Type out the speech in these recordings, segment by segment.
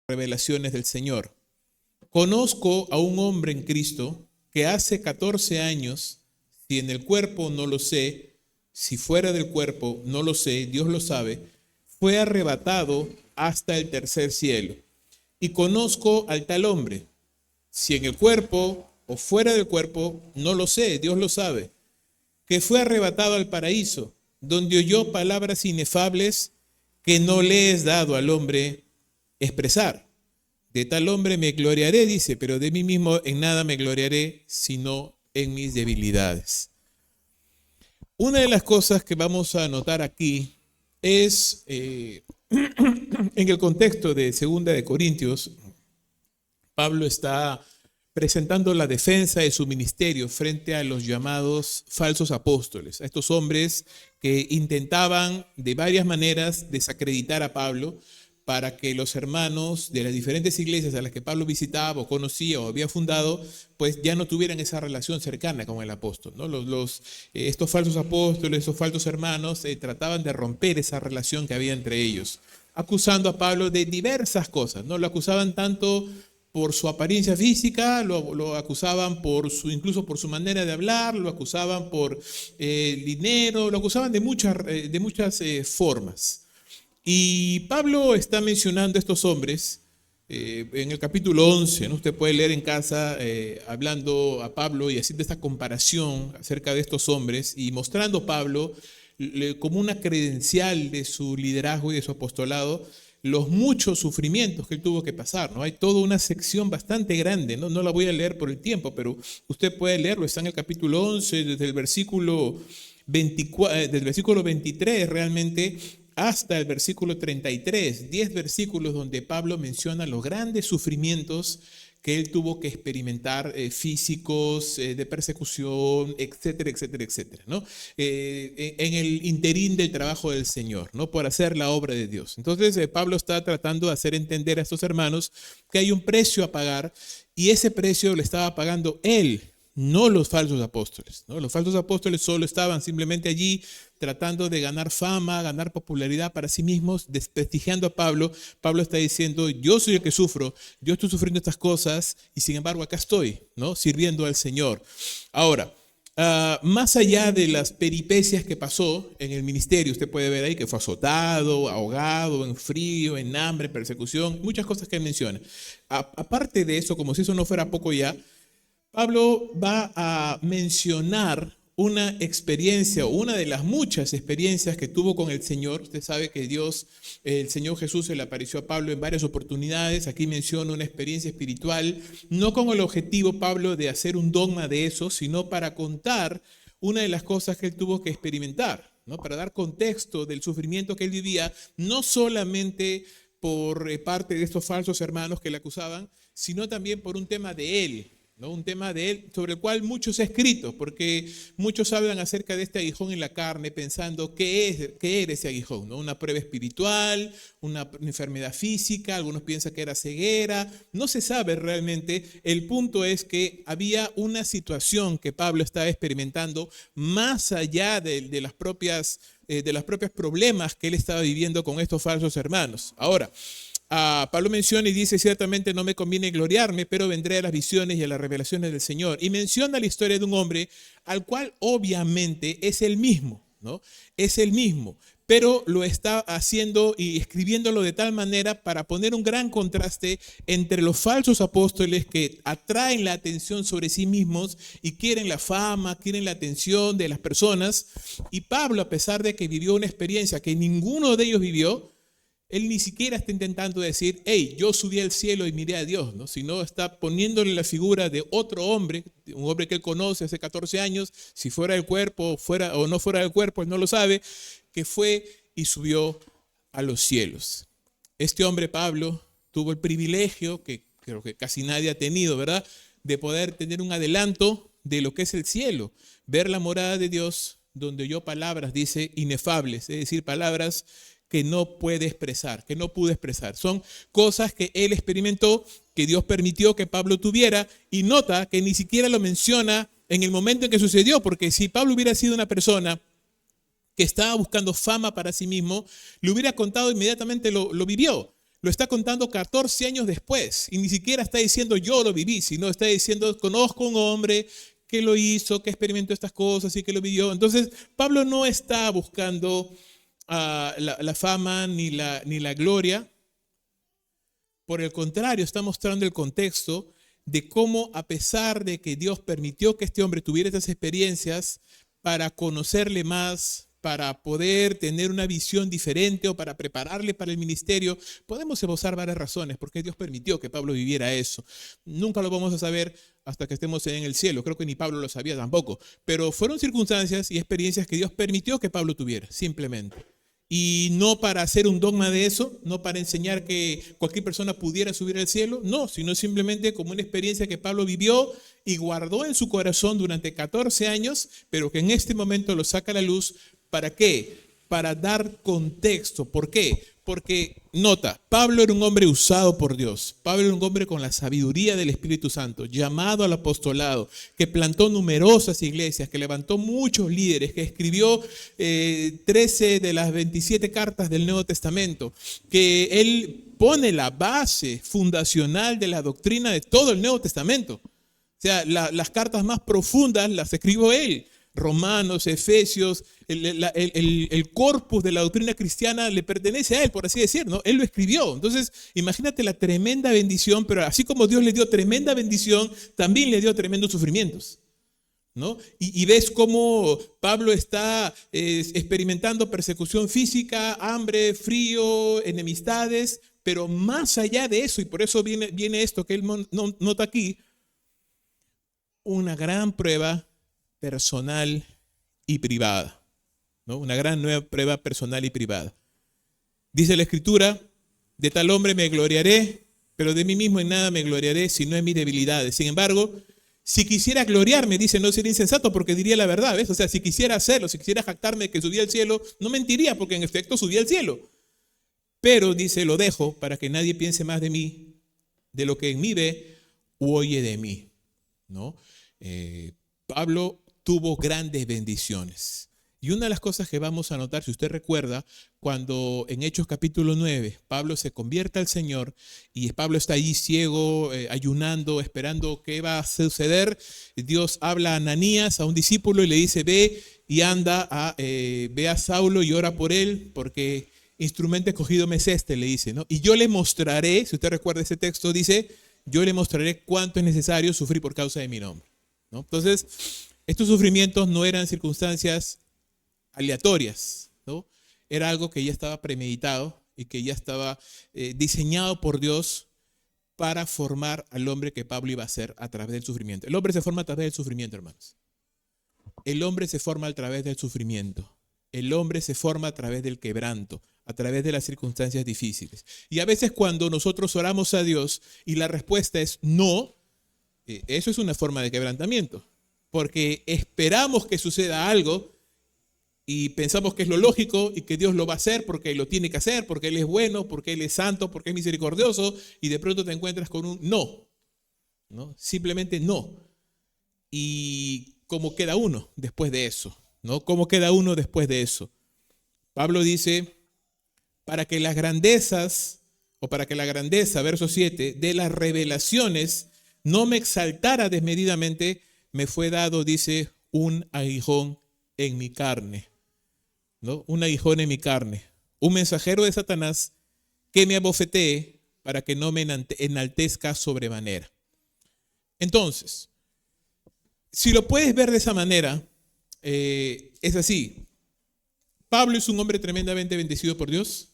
revelaciones del Señor. Conozco a un hombre en Cristo que hace 14 años, si en el cuerpo no lo sé, si fuera del cuerpo no lo sé, Dios lo sabe, fue arrebatado hasta el tercer cielo. Y conozco al tal hombre, si en el cuerpo o fuera del cuerpo, no lo sé, Dios lo sabe, que fue arrebatado al paraíso, donde oyó palabras inefables que no le es dado al hombre expresar. De tal hombre me gloriaré, dice, pero de mí mismo en nada me gloriaré, sino en mis debilidades. Una de las cosas que vamos a notar aquí es, en el contexto de 2 Corintios, Pablo está presentando la defensa de su ministerio frente a los llamados falsos apóstoles, a estos hombres que intentaban de varias maneras desacreditar a Pablo para que los hermanos de las diferentes iglesias a las que Pablo visitaba o conocía o había fundado, pues ya no tuvieran esa relación cercana con el apóstol, ¿no? Estos falsos apóstoles, estos falsos hermanos trataban de romper esa relación que había entre ellos, acusando a Pablo de diversas cosas, ¿no? Lo acusaban tanto por su apariencia física, lo acusaban incluso por su manera de hablar, lo acusaban por dinero, lo acusaban de muchas formas. Y Pablo está mencionando a estos hombres en el capítulo 11, ¿no? Usted puede leer en casa hablando a Pablo y haciendo esta comparación acerca de estos hombres y mostrando a Pablo como una credencial de su liderazgo y de su apostolado, los muchos sufrimientos que él tuvo que pasar, ¿no? Hay toda una sección bastante grande, ¿no? No la voy a leer por el tiempo, pero usted puede leerlo, está en el capítulo 11, desde el versículo 23 realmente hasta el versículo 33, 10 versículos donde Pablo menciona los grandes sufrimientos que él tuvo que experimentar, físicos, de persecución, etcétera, etcétera, etcétera, ¿no? En el interín del trabajo del Señor, ¿no? Por hacer la obra de Dios. Entonces, Pablo está tratando de hacer entender a estos hermanos que hay un precio a pagar y ese precio lo estaba pagando él, no los falsos apóstoles, ¿no? Los falsos apóstoles solo estaban simplemente allí tratando de ganar fama, ganar popularidad para sí mismos, desprestigiando a Pablo. Pablo está diciendo, yo soy el que sufro, yo estoy sufriendo estas cosas y sin embargo acá estoy, ¿no? Sirviendo al Señor. Ahora, más allá de las peripecias que pasó en el ministerio, usted puede ver ahí que fue azotado, ahogado, en frío, en hambre, persecución, muchas cosas que él menciona. Aparte de eso, como si eso no fuera poco ya, Pablo va a mencionar una experiencia o una de las muchas experiencias que tuvo con el Señor. Usted sabe que el Señor Jesús se le apareció a Pablo en varias oportunidades. Aquí menciona una experiencia espiritual, no con el objetivo, Pablo, de hacer un dogma de eso, sino para contar una de las cosas que él tuvo que experimentar, ¿no? Para dar contexto del sufrimiento que él vivía, no solamente por parte de estos falsos hermanos que le acusaban, sino también por un tema de él, ¿no? Un tema de él sobre el cual muchos se ha escrito, porque muchos hablan acerca de este aguijón en la carne pensando qué era ese aguijón, ¿no? Una prueba espiritual, una enfermedad física, algunos piensan que era ceguera, no se sabe realmente. El punto es que había una situación que Pablo estaba experimentando más allá de los propios problemas que él estaba viviendo con estos falsos hermanos. Ahora, Pablo menciona y dice, ciertamente no me conviene gloriarme, pero vendré a las visiones y a las revelaciones del Señor. Y menciona la historia de un hombre al cual obviamente es el mismo, ¿no? Es el mismo, pero lo está haciendo y escribiéndolo de tal manera para poner un gran contraste entre los falsos apóstoles que atraen la atención sobre sí mismos y quieren la fama, quieren la atención de las personas. Y Pablo, a pesar de que vivió una experiencia que ninguno de ellos vivió, él ni siquiera está intentando decir, hey, yo subí al cielo y miré a Dios, ¿no? Sino está poniéndole la figura de otro hombre, un hombre que él conoce hace 14 años, si fuera del cuerpo o no fuera del cuerpo, él no lo sabe, que fue y subió a los cielos. Este hombre, Pablo, tuvo el privilegio, que creo que casi nadie ha tenido, ¿verdad?, de poder tener un adelanto de lo que es el cielo, ver la morada de Dios, donde oyó palabras, dice, inefables, es decir, palabras que no puede expresar, que no pudo expresar. Son cosas que él experimentó, que Dios permitió que Pablo tuviera, y nota que ni siquiera lo menciona en el momento en que sucedió, porque si Pablo hubiera sido una persona que estaba buscando fama para sí mismo, le hubiera contado inmediatamente lo vivió. lo está contando 14 años después y ni siquiera está diciendo yo lo viví, sino está diciendo conozco un hombre que lo hizo, que experimentó estas cosas y que lo vivió. Entonces, Pablo no está buscando la fama ni la gloria. Por el contrario, está mostrando el contexto de cómo, a pesar de que Dios permitió que este hombre tuviera estas experiencias para conocerle más, para poder tener una visión diferente o para prepararle para el ministerio, podemos esbozar varias razones por qué Dios permitió que Pablo viviera eso. Nunca lo vamos a saber hasta que estemos en el cielo. Creo que ni Pablo lo sabía tampoco. Pero fueron circunstancias y experiencias que Dios permitió que Pablo tuviera, simplemente. Y no para hacer un dogma de eso, no para enseñar que cualquier persona pudiera subir al cielo, no, sino simplemente como una experiencia que Pablo vivió y guardó en su corazón durante 14 años, pero que en este momento lo saca a la luz. ¿Para qué? Para dar contexto. ¿Por qué? Porque, nota, Pablo era un hombre usado por Dios. Pablo era un hombre con la sabiduría del Espíritu Santo, llamado al apostolado, que plantó numerosas iglesias, que levantó muchos líderes, que escribió 13 de las 27 cartas del Nuevo Testamento, que él pone la base fundacional de la doctrina de todo el Nuevo Testamento. O sea, las cartas más profundas las escribió él. Romanos, Efesios, el corpus de la doctrina cristiana le pertenece a él, por así decir, ¿no? Él lo escribió. Entonces, imagínate la tremenda bendición, pero así como Dios le dio tremenda bendición, también le dio tremendos sufrimientos, ¿no? Y ves cómo Pablo está experimentando persecución física, hambre, frío, enemistades, pero más allá de eso, y por eso viene esto que él nota aquí, una gran prueba personal y privada, ¿no? Una gran nueva prueba personal y privada. Dice la Escritura, de tal hombre me gloriaré, pero de mí mismo en nada me gloriaré, sino en mis debilidades. Sin embargo, si quisiera gloriarme, dice, no sería insensato porque diría la verdad, ¿ves? O sea, si quisiera hacerlo, si quisiera jactarme de que subí al cielo, no mentiría porque en efecto subí al cielo. Pero, dice, lo dejo para que nadie piense más de mí, de lo que en mí ve u oye de mí, ¿no? Pablo tuvo grandes bendiciones. Y una de las cosas que vamos a notar, si usted recuerda, cuando en Hechos capítulo 9, Pablo se convierte al Señor y Pablo está ahí ciego, ayunando, esperando qué va a suceder, Dios habla a Ananías, a un discípulo, y le dice, ve y anda, ve a Saulo y ora por él, porque instrumento escogido me es este, le dice, ¿no? Y yo le mostraré, si usted recuerda ese texto, dice, yo le mostraré cuánto es necesario sufrir por causa de mi nombre, ¿no? Entonces, estos sufrimientos no eran circunstancias aleatorias, ¿no? Era algo que ya estaba premeditado y que ya estaba diseñado por Dios para formar al hombre que Pablo iba a ser a través del sufrimiento. El hombre se forma a través del sufrimiento, hermanos. El hombre se forma a través del sufrimiento. El hombre se forma a través del quebranto, a través de las circunstancias difíciles. Y a veces cuando nosotros oramos a Dios y la respuesta es no, eso es una forma de quebrantamiento, porque esperamos que suceda algo y pensamos que es lo lógico y que Dios lo va a hacer porque lo tiene que hacer, porque Él es bueno, porque Él es santo, porque es misericordioso, y de pronto te encuentras con un no, ¿no? Simplemente no. ¿Y cómo queda uno después de eso? ¿No? ¿Cómo queda uno después de eso? Pablo dice, para que las grandezas, o para que la grandeza, verso 7, de las revelaciones no me exaltara desmedidamente, me fue dado, dice, un aguijón en mi carne, ¿no? Un aguijón en mi carne, un mensajero de Satanás que me abofetee para que no me enaltezca sobremanera. Entonces, si lo puedes ver de esa manera, es así. Pablo es un hombre tremendamente bendecido por Dios,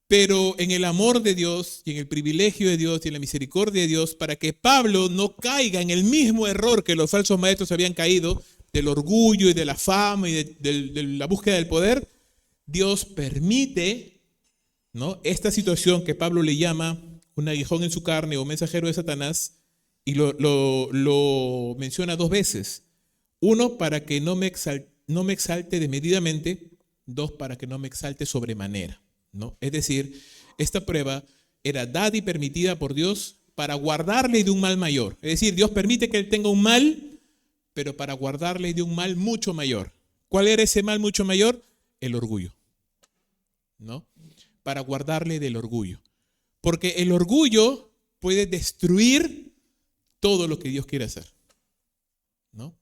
pero en el amor de Dios y en el privilegio de Dios y en la misericordia de Dios, para que Pablo no caiga en el mismo error que los falsos maestros habían caído, del orgullo y de la fama y de la búsqueda del poder, Dios permite, ¿no?, esta situación que Pablo le llama un aguijón en su carne o mensajero de Satanás, y lo menciona dos veces. Uno, para que no me exalte desmedidamente. Dos, para que no me exalte sobremanera, ¿no? Es decir, esta prueba era dada y permitida por Dios para guardarle de un mal mayor. Es decir, Dios permite que él tenga un mal, pero para guardarle de un mal mucho mayor. ¿Cuál era ese mal mucho mayor? El orgullo, ¿no? Para guardarle del orgullo. Porque el orgullo puede destruir todo lo que Dios quiere hacer, ¿no?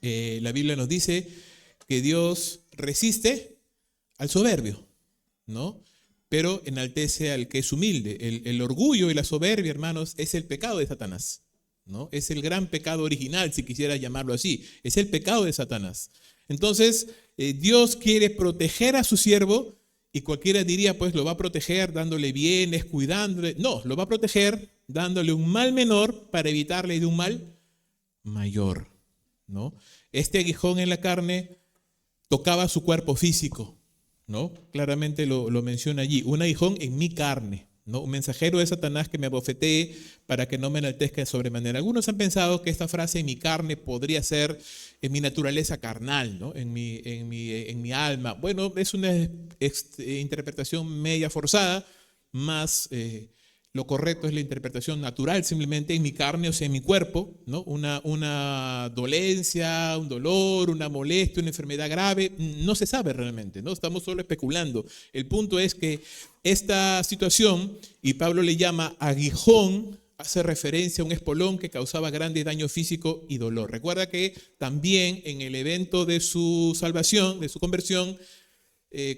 La Biblia nos dice que Dios resiste al soberbio, ¿no? Pero enaltece al que es humilde. El orgullo y la soberbia, hermanos, es el pecado de Satanás, ¿no? Es el gran pecado original, si quisiera llamarlo así. Es el pecado de Satanás. Entonces, Dios quiere proteger a su siervo y cualquiera diría, pues lo va a proteger dándole bienes, cuidándole. No, lo va a proteger dándole un mal menor para evitarle de un mal mayor, ¿no? Este aguijón en la carne tocaba su cuerpo físico, ¿no? Claramente lo menciona allí. Un aguijón en mi carne, ¿no? Un mensajero de Satanás que me abofetee para que no me enaltezca de sobremanera. Algunos han pensado que esta frase en mi carne podría ser en mi naturaleza carnal, ¿no? En mi alma. Bueno, es una interpretación media forzada, más lo correcto es la interpretación natural, simplemente en mi carne, o sea, en mi cuerpo, ¿no? Una dolencia, un dolor, una molestia, una enfermedad grave, no se sabe realmente, ¿no? Estamos solo especulando. El punto es que esta situación, y Pablo le llama aguijón, hace referencia a un espolón que causaba grande daño físico y dolor. Recuerda que también en el evento de su salvación, de su conversión,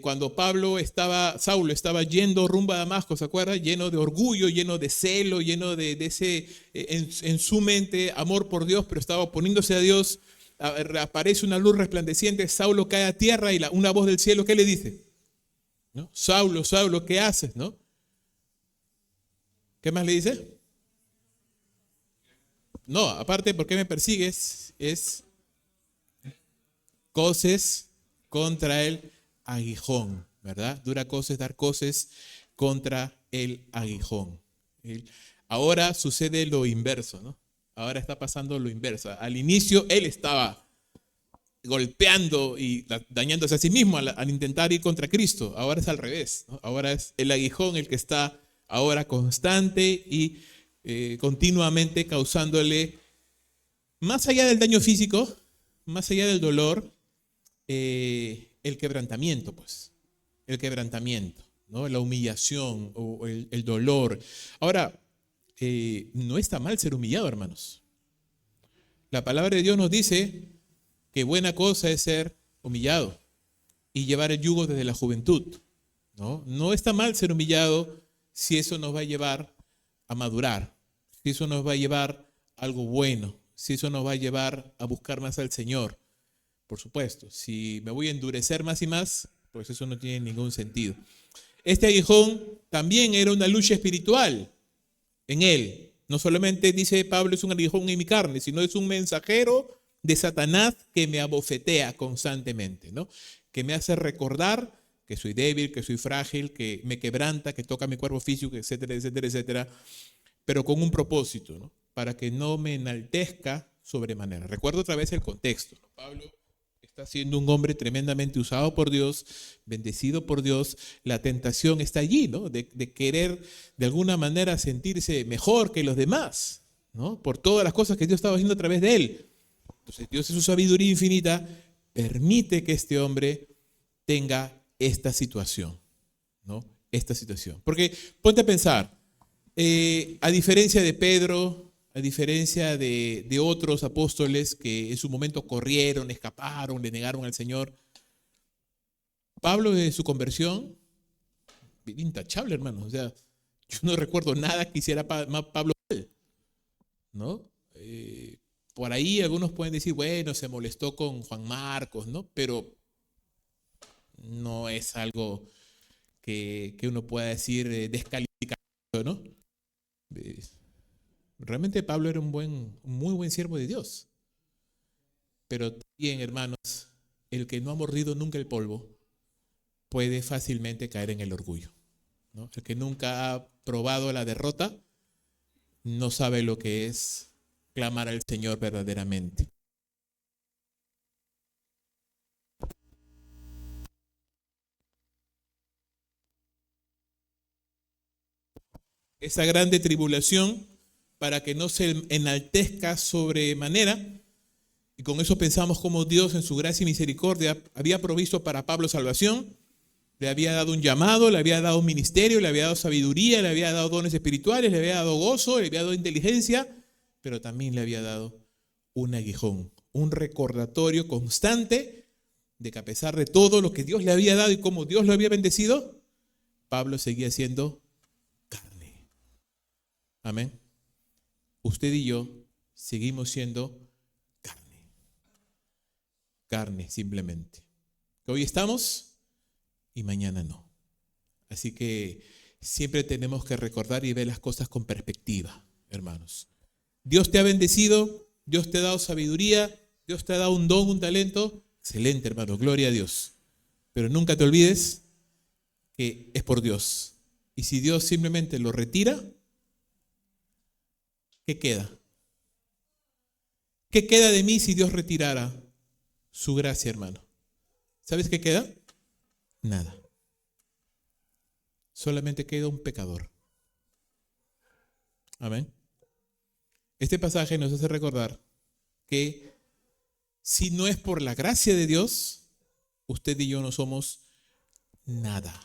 cuando Saulo estaba yendo rumbo a Damasco, ¿se acuerda? Lleno de orgullo, lleno de celo, lleno de ese, en su mente, amor por Dios, pero estaba oponiéndose a Dios. Aparece una luz resplandeciente, Saulo cae a tierra y una voz del cielo, ¿qué le dice? ¿No? Saulo, Saulo, ¿qué haces? ¿No? ¿Qué más le dice? No, aparte, ¿por qué me persigues? Es coces contra el aguijón, ¿verdad? Dura coces, dar coces contra el aguijón. Ahora sucede lo inverso, ¿no? Ahora está pasando lo inverso. Al inicio él estaba golpeando y dañándose a sí mismo al intentar ir contra Cristo. Ahora es al revés, ¿no? Ahora es el aguijón el que está ahora constante y continuamente causándole, más allá del daño físico, más allá del dolor, el quebrantamiento, pues, el quebrantamiento, ¿no? La humillación o el dolor. Ahora, no está mal ser humillado, hermanos. La palabra de Dios nos dice que buena cosa es ser humillado y llevar el yugo desde la juventud, ¿no? No está mal ser humillado si eso nos va a llevar a madurar, si eso nos va a llevar a algo bueno, si eso nos va a llevar a buscar más al Señor. Por supuesto, si me voy a endurecer más y más, pues eso no tiene ningún sentido. Este aguijón también era una lucha espiritual en él. No solamente dice Pablo es un aguijón en mi carne, sino es un mensajero de Satanás que me abofetea constantemente, ¿no? Que me hace recordar que soy débil, que soy frágil, que me quebranta, que toca mi cuerpo físico, etcétera, etcétera, etcétera, pero con un propósito, ¿no? Para que no me enaltezca sobremanera. Recuerdo otra vez el contexto, ¿no? Pablo está siendo un hombre tremendamente usado por Dios, bendecido por Dios. La tentación está allí, ¿no? De querer de alguna manera sentirse mejor que los demás, ¿no? Por todas las cosas que Dios estaba haciendo a través de él. Entonces Dios en su sabiduría infinita permite que este hombre tenga esta situación, ¿no? Esta situación. Porque ponte a pensar, a diferencia de Pedro, a diferencia de otros apóstoles que en su momento corrieron, escaparon, le negaron al Señor, Pablo de su conversión, intachable, hermano. O sea, yo no recuerdo nada que hiciera Pablo mal, ¿no? Por ahí algunos pueden decir, bueno, se molestó con Juan Marcos, ¿no? Pero no es algo que uno pueda decir descalificado, ¿no? Realmente Pablo era un muy buen siervo de Dios. Pero también, hermanos, el que no ha mordido nunca el polvo puede fácilmente caer en el orgullo, ¿no? El que nunca ha probado la derrota no sabe lo que es clamar al Señor verdaderamente. Esa grande tribulación para que no se enaltezca sobremanera, y con eso pensamos como Dios en su gracia y misericordia había provisto para Pablo salvación, Le había dado un llamado, le había dado un ministerio, le había dado sabiduría, le había dado dones espirituales, le había dado gozo, le había dado inteligencia, pero también le había dado un aguijón, un recordatorio constante de que a pesar de todo lo que Dios le había dado y cómo Dios lo había bendecido, Pablo seguía siendo carne. Amén. Usted y yo seguimos siendo carne. Carne, simplemente. Hoy estamos y mañana no. Así que siempre tenemos que recordar y ver las cosas con perspectiva, hermanos. Dios te ha bendecido, Dios te ha dado sabiduría, Dios te ha dado un don, un talento. Excelente, hermano, gloria a Dios. Pero nunca te olvides que es por Dios. Y si Dios simplemente lo retira, ¿qué queda? ¿Qué queda de mí si Dios retirara su gracia, hermano? ¿Sabes qué queda? Nada. Solamente queda un pecador. Amén. Este pasaje nos hace recordar que si no es por la gracia de Dios, usted y yo no somos nada.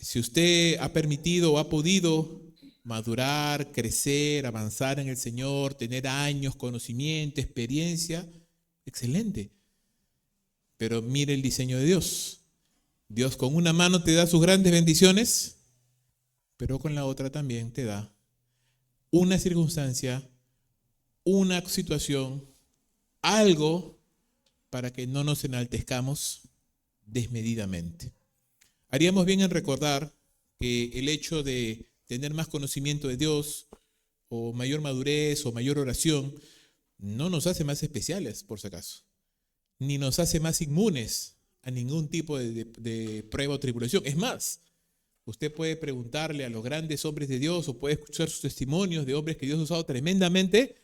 Si usted ha permitido o ha podido madurar, crecer, avanzar en el Señor, tener años, conocimiento, experiencia, excelente. Pero mire el diseño de Dios. Dios con una mano te da sus grandes bendiciones, pero con la otra también te da una circunstancia, una situación, algo para que no nos enaltezcamos desmedidamente. Haríamos bien en recordar que el hecho de tener más conocimiento de Dios o mayor madurez o mayor oración no nos hace más especiales, por si acaso, ni nos hace más inmunes a ningún tipo de prueba o tribulación. Es más, usted puede preguntarle a los grandes hombres de Dios o puede escuchar sus testimonios de hombres que Dios ha usado tremendamente.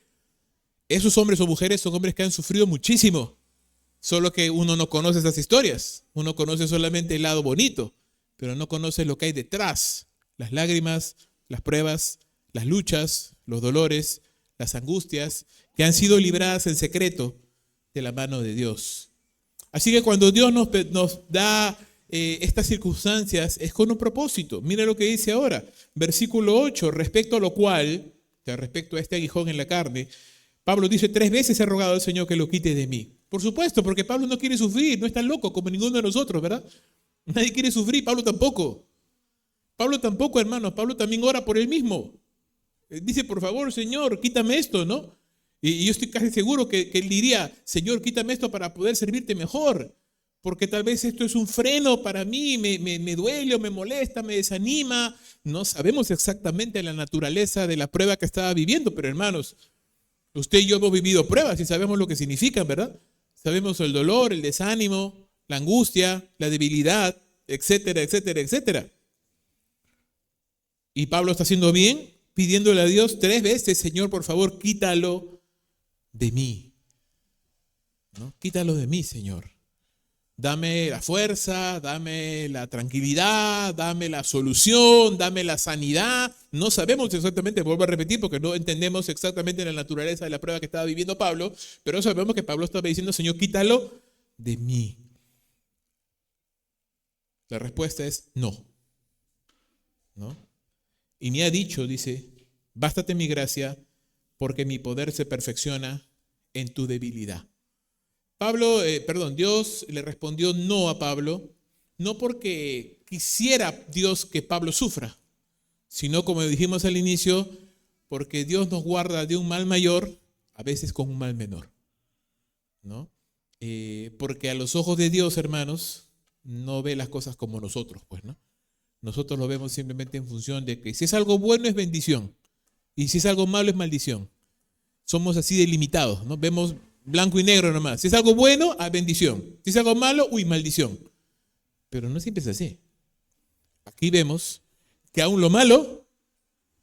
Esos hombres o mujeres son hombres que han sufrido muchísimo, solo que uno no conoce esas historias. Uno conoce solamente el lado bonito, pero no conoce lo que hay detrás, las lágrimas, las pruebas, las luchas, los dolores, las angustias que han sido libradas en secreto de la mano de Dios. Así que cuando Dios nos da estas circunstancias es con un propósito. Mira lo que dice ahora, versículo 8, respecto a lo cual, respecto a este aguijón en la carne, Pablo dice 3 veces he rogado al Señor que lo quite de mí. Por supuesto, porque Pablo no quiere sufrir, no es tan loco como ninguno de nosotros, ¿verdad? Nadie quiere sufrir, Pablo tampoco. Pablo tampoco, hermanos, Pablo también ora por él mismo. Dice, por favor, Señor, quítame esto, ¿no? Y yo estoy casi seguro que él diría, Señor, quítame esto para poder servirte mejor, porque tal vez esto es un freno para mí, me duele o me molesta, me desanima. No sabemos exactamente la naturaleza de la prueba que estaba viviendo, pero hermanos, usted y yo hemos vivido pruebas y sabemos lo que significan, ¿verdad? Sabemos el dolor, el desánimo, la angustia, la debilidad, etcétera, etcétera, etcétera. Y Pablo está haciendo bien, pidiéndole a Dios 3 veces, Señor, por favor, quítalo de mí. ¿No? Quítalo de mí, Señor. Dame la fuerza, dame la tranquilidad, dame la solución, dame la sanidad. No sabemos exactamente, vuelvo a repetir, porque no entendemos exactamente la naturaleza de la prueba que estaba viviendo Pablo, pero sabemos que Pablo estaba diciendo, Señor, quítalo de mí. La respuesta es no. ¿No? Y me ha dicho, dice, bástate mi gracia, porque mi poder se perfecciona en tu debilidad. Dios le respondió no a Pablo, no porque quisiera Dios que Pablo sufra, sino como dijimos al inicio, porque Dios nos guarda de un mal mayor, a veces con un mal menor, ¿no? Porque a los ojos de Dios, hermanos, no ve las cosas como nosotros, pues, ¿no? Nosotros lo vemos simplemente en función de que si es algo bueno es bendición y si es algo malo es maldición. Somos así delimitados, ¿no? Vemos blanco y negro nomás. Si es algo bueno, bendición. Si es algo malo, maldición. Pero no siempre es así. Aquí vemos que aún lo malo,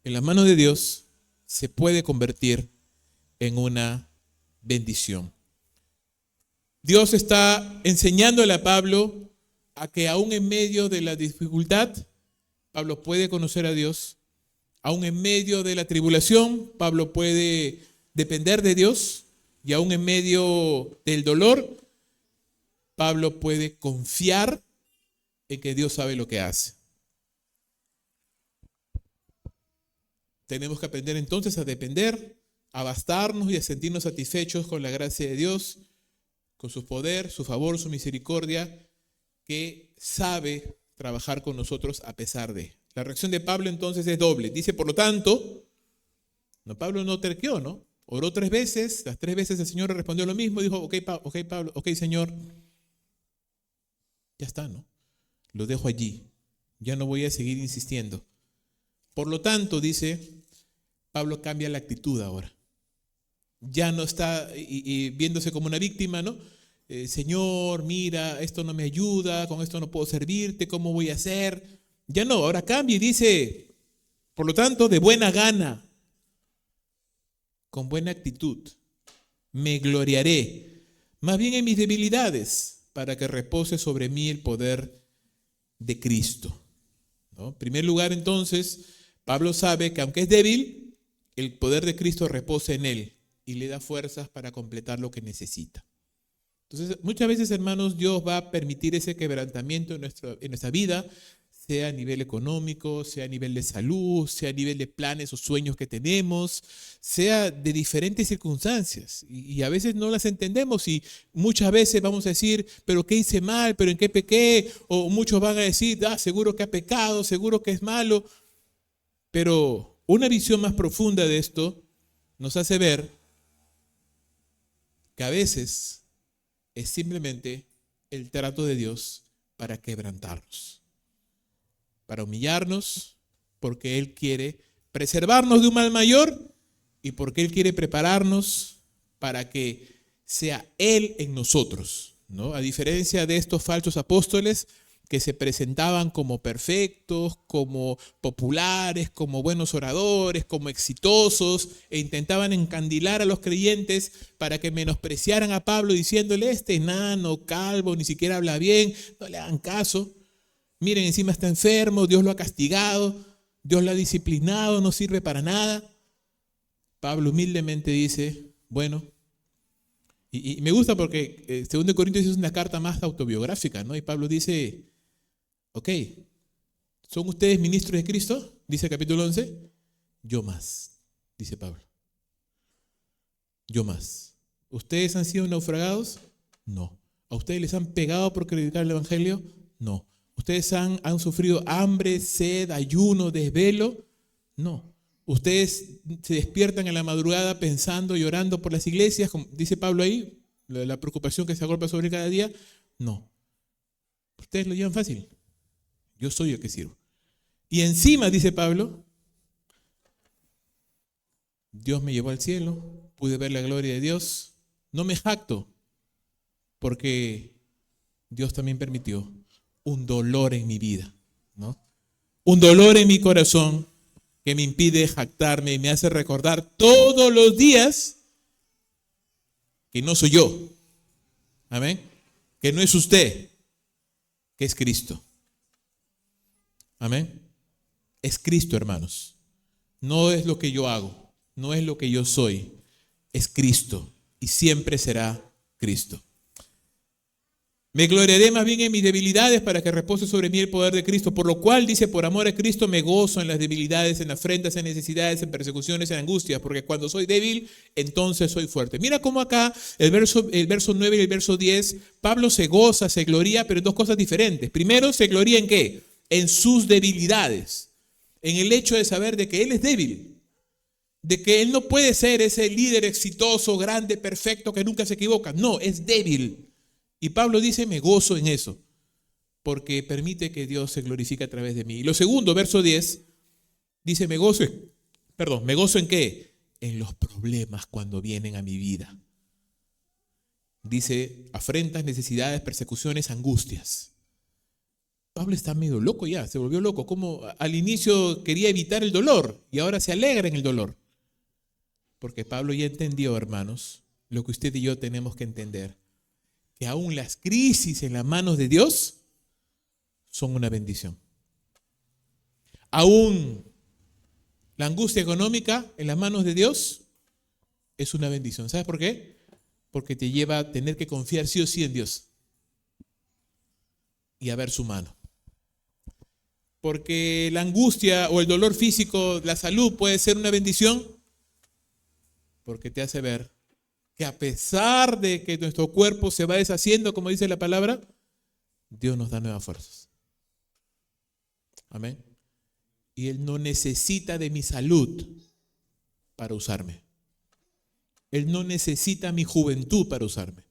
en las manos de Dios, se puede convertir en una bendición. Dios está enseñándole a Pablo a que aún en medio de la dificultad, Pablo puede conocer a Dios. Aún en medio de la tribulación, Pablo puede depender de Dios. Y aún en medio del dolor, Pablo puede confiar en que Dios sabe lo que hace. Tenemos que aprender entonces a depender, a bastarnos y a sentirnos satisfechos con la gracia de Dios, con su poder, su favor, su misericordia, que sabe trabajar con nosotros a pesar de. La reacción de Pablo entonces es doble. Dice, por lo tanto, Pablo no terqueó, ¿no? Oró 3 veces, las 3 veces el Señor le respondió lo mismo, dijo, ok, Pablo, ok, Señor, ya está, ¿no? Lo dejo allí, ya no voy a seguir insistiendo. Por lo tanto, dice, Pablo cambia la actitud ahora. Ya no está viéndose como una víctima, ¿no? Señor, mira, esto no me ayuda, con esto no puedo servirte, ¿cómo voy a hacer? Ya no, ahora cambia y dice, por lo tanto, de buena gana, con buena actitud, me gloriaré, más bien en mis debilidades, para que repose sobre mí el poder de Cristo, ¿no? En primer lugar, entonces, Pablo sabe que aunque es débil, el poder de Cristo reposa en él y le da fuerzas para completar lo que necesita. Entonces, muchas veces, hermanos, Dios va a permitir ese quebrantamiento en nuestra vida, sea a nivel económico, sea a nivel de salud, sea a nivel de planes o sueños que tenemos, sea de diferentes circunstancias. Y a veces no las entendemos y muchas veces vamos a decir, pero ¿qué hice mal? ¿Pero en qué pequé? O muchos van a decir, seguro que ha pecado, seguro que es malo. Pero una visión más profunda de esto nos hace ver que a veces es simplemente el trato de Dios para quebrantarnos, para humillarnos, porque Él quiere preservarnos de un mal mayor y porque Él quiere prepararnos para que sea Él en nosotros, ¿no? A diferencia de estos falsos apóstoles que se presentaban como perfectos, como populares, como buenos oradores, como exitosos, e intentaban encandilar a los creyentes para que menospreciaran a Pablo diciéndole, este enano, calvo, ni siquiera habla bien, no le hagan caso. Miren, encima está enfermo, Dios lo ha castigado, Dios lo ha disciplinado, no sirve para nada. Pablo humildemente dice, bueno, y me gusta porque 2 Corintios es una carta más autobiográfica, ¿no? Y Pablo dice, ok, ¿son ustedes ministros de Cristo? Dice el capítulo 11. Yo más, dice Pablo. Yo más. ¿Ustedes han sido naufragados? No. ¿A ustedes les han pegado por predicar el evangelio? No. ¿Ustedes han sufrido hambre, sed, ayuno, desvelo? No. ¿Ustedes se despiertan en la madrugada pensando, llorando por las iglesias, como dice Pablo ahí, la preocupación que se agolpa sobre cada día? No. ¿Ustedes lo llevan fácil? Yo soy el que sirvo. Y encima, dice Pablo, Dios me llevó al cielo, pude ver la gloria de Dios. No me jacto, porque Dios también permitió un dolor en mi vida, ¿no? Un dolor en mi corazón que me impide jactarme y me hace recordar todos los días que no soy yo, amén, que no es usted, que es Cristo, amén. Es Cristo, hermanos. No es lo que yo hago, no es lo que yo soy, es Cristo y siempre será Cristo. Me gloriaré más bien en mis debilidades para que repose sobre mí el poder de Cristo. Por lo cual, dice, por amor a Cristo me gozo en las debilidades, en afrentas, en necesidades, en persecuciones, en angustias, porque cuando soy débil, entonces soy fuerte. Mira cómo acá el verso 9 y el verso 10, Pablo se goza, se gloría, pero en 2 cosas diferentes. Primero, se gloría ¿en qué? En sus debilidades, en el hecho de saber de que él es débil, de que él no puede ser ese líder exitoso, grande, perfecto, que nunca se equivoca. No, es débil. Y Pablo dice, me gozo en eso, porque permite que Dios se glorifique a través de mí. Y lo segundo, verso 10, dice, ¿me gozo en qué? En los problemas cuando vienen a mi vida. Dice, afrentas, necesidades, persecuciones, angustias. Pablo está medio loco ya, se volvió loco. Como al inicio quería evitar el dolor y ahora se alegra en el dolor. Porque Pablo ya entendió, hermanos, lo que usted y yo tenemos que entender. Que aún las crisis en las manos de Dios son una bendición. Aún la angustia económica en las manos de Dios es una bendición. ¿Sabes por qué? Porque te lleva a tener que confiar sí o sí en Dios y a ver su mano. porque la angustia o el dolor físico, la salud puede ser una bendición, porque te hace ver que a pesar de que nuestro cuerpo se va deshaciendo, como dice la palabra, Dios nos da nuevas fuerzas. Amén. Y Él no necesita de mi salud para usarme. Él no necesita mi juventud para usarme.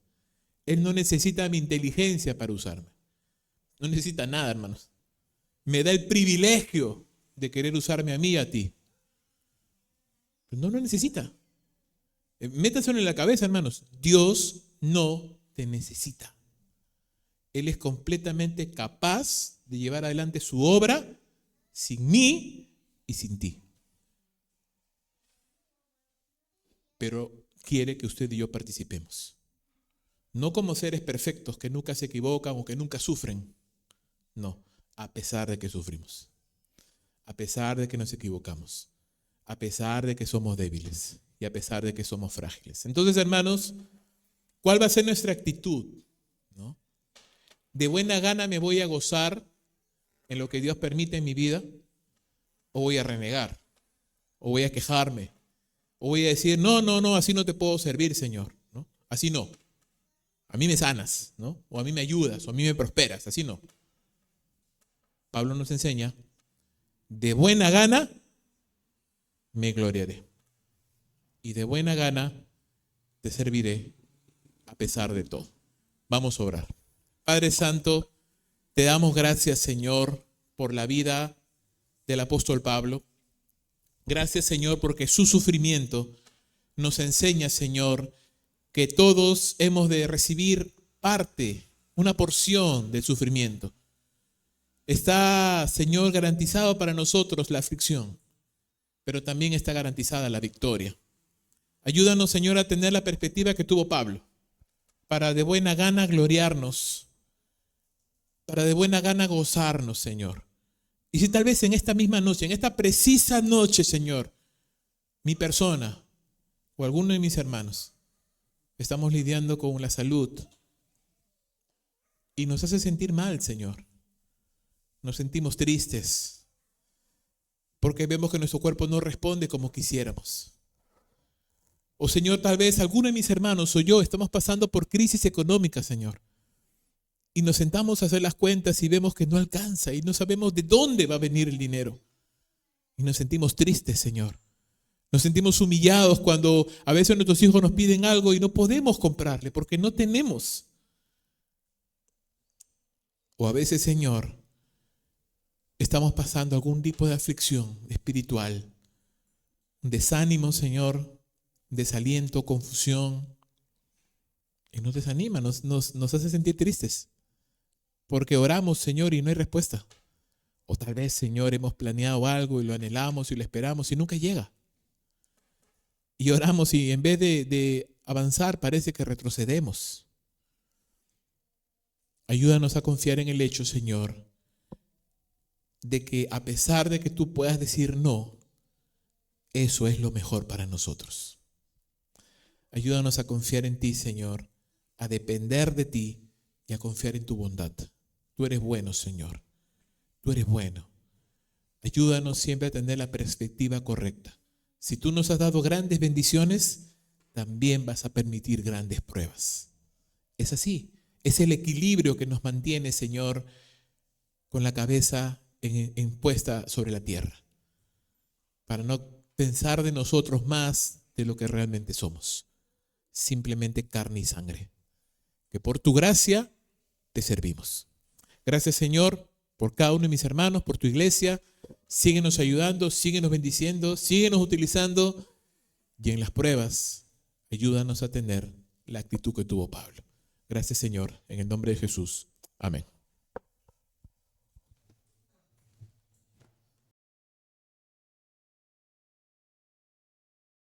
Él no necesita mi inteligencia para usarme. No necesita nada, hermanos. Me da el privilegio de querer usarme a mí y a ti. Pero no lo necesita. Métaselo en la cabeza, hermanos. Dios no te necesita. Él es completamente capaz de llevar adelante su obra sin mí y sin ti. Pero quiere que usted y yo participemos. No como seres perfectos que nunca se equivocan o que nunca sufren. No, a pesar de que sufrimos. A pesar de que nos equivocamos. A pesar de que somos débiles. Y a pesar de que somos frágiles. Entonces, hermanos, ¿cuál va a ser nuestra actitud? ¿No? ¿De buena gana me voy a gozar en lo que Dios permite en mi vida? ¿O voy a renegar? ¿O voy a quejarme? ¿O voy a decir, no, así no te puedo servir, Señor? ¿No? Así no. A mí me sanas, ¿no? O a mí me ayudas, o a mí me prosperas, así no. Pablo nos enseña, de buena gana me gloriaré. Y de buena gana te serviré a pesar de todo. Vamos a orar. Padre Santo, te damos gracias, Señor, por la vida del apóstol Pablo. Gracias, Señor, porque su sufrimiento nos enseña, Señor, que todos hemos de recibir parte, una porción del sufrimiento. Está, Señor, garantizado para nosotros la aflicción, pero también está garantizada la victoria. Ayúdanos, Señor, a tener la perspectiva que tuvo Pablo, para de buena gana gloriarnos, para de buena gana gozarnos, Señor. Y si tal vez en esta misma noche, en esta precisa noche, Señor, mi persona o alguno de mis hermanos, estamos lidiando con la salud y nos hace sentir mal, Señor. Nos sentimos tristes porque vemos que nuestro cuerpo no responde como quisiéramos. O Señor, tal vez alguno de mis hermanos o yo estamos pasando por crisis económica, Señor. Y nos sentamos a hacer las cuentas y vemos que no alcanza y no sabemos de dónde va a venir el dinero. Y nos sentimos tristes, Señor. Nos sentimos humillados cuando a veces nuestros hijos nos piden algo y no podemos comprarle porque no tenemos. O a veces, Señor, estamos pasando algún tipo de aflicción espiritual. Un desánimo, Señor, desaliento, confusión. Y nos desanima, nos hace sentir tristes. Porque oramos, Señor, y no hay respuesta. O tal vez, Señor, hemos planeado algo y lo anhelamos y lo esperamos y nunca llega. Y oramos y en vez de avanzar parece que retrocedemos. Ayúdanos a confiar en el hecho, Señor, de que a pesar de que tú puedas decir no, eso es lo mejor para nosotros. Ayúdanos a confiar en ti, Señor, a depender de ti y a confiar en tu bondad. Tú eres bueno, Señor. Tú eres bueno. Ayúdanos siempre a tener la perspectiva correcta. Si tú nos has dado grandes bendiciones, también vas a permitir grandes pruebas. Es así. Es el equilibrio que nos mantiene, Señor, con la cabeza puesta sobre la tierra. Para no pensar de nosotros más de lo que realmente somos. Simplemente carne y sangre. Que por tu gracia te servimos. Gracias, Señor, por cada uno de mis hermanos, por tu iglesia. Síguenos ayudando, síguenos bendiciendo, síguenos utilizando. Y en las pruebas, ayúdanos a tener la actitud que tuvo Pablo. Gracias, Señor, en el nombre de Jesús. Amén.